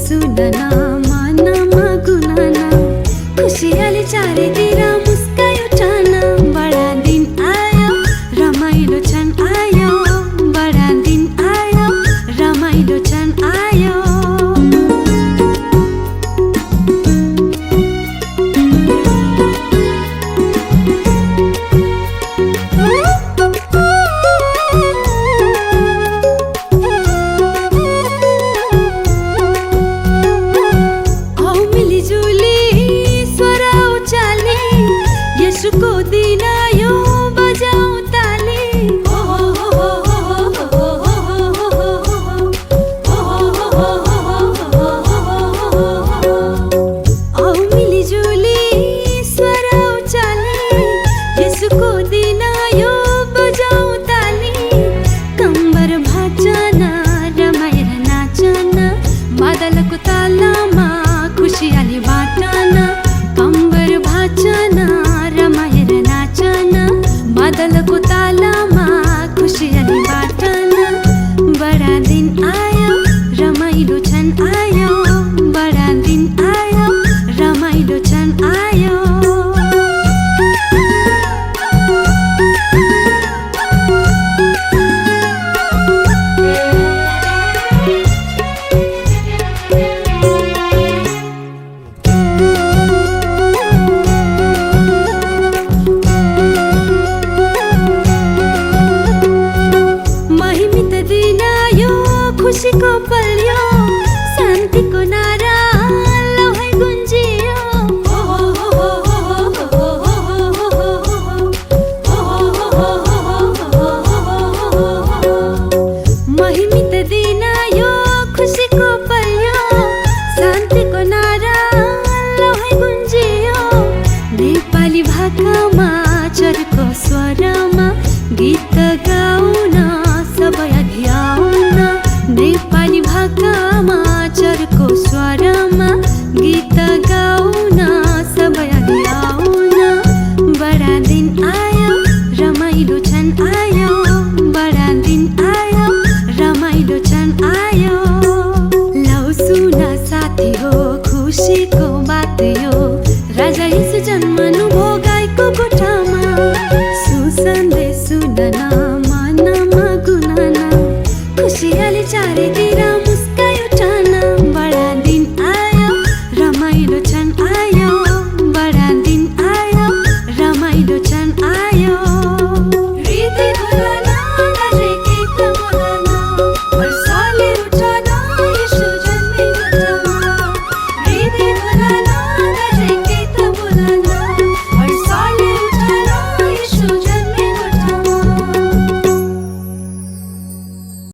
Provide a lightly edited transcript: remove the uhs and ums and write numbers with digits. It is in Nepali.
सुनना मानमा गुनाना खुसियाली चारैतिर मुस्कायो टाना बडा दिन आयो रमाइलो क्षण आयो बडा दिन आयो रमाइलो क्षण आयो यसुको दिन आयो बजाऊ ताली औ मिलिजुली स्वर उचाली यसुको दिन आयो बजाऊ ताली कम्बर भाचना रमाएर नाचना बादलको तालमा खुसियाली बाटना कम्बर भाचना रमाएर नाचना बादलको तालमा खुसियाली बाटना बडा दिन आयो रमाइलो क्षण आयो बडा दिन आयो रमाइलो क्षण आयो खुसीको पल्यो शान्तिको नारा लौहै गुन्जियो महिमित दिन आयो खुसीको पल्यो शान्तिको नारा लौहै गुन्जियो नेपाली भाकामा चर्को स्वरमा गीत गाउन सबै अघि आउन नेपाली भाकामा चर्को स्वरमा गीत गाउन सबै अघि आउन बडा दिन आयो रमाइलो क्षण आयो बडा दिन आयो रमाइलो क्षण आयो लौ सुन साथी हो खुसीको बात यो राजा यीशु जन्मनु भो गाईको गोठामा सुसन्देश सुनना मानमा गुनाना खुसियाली चारैतिर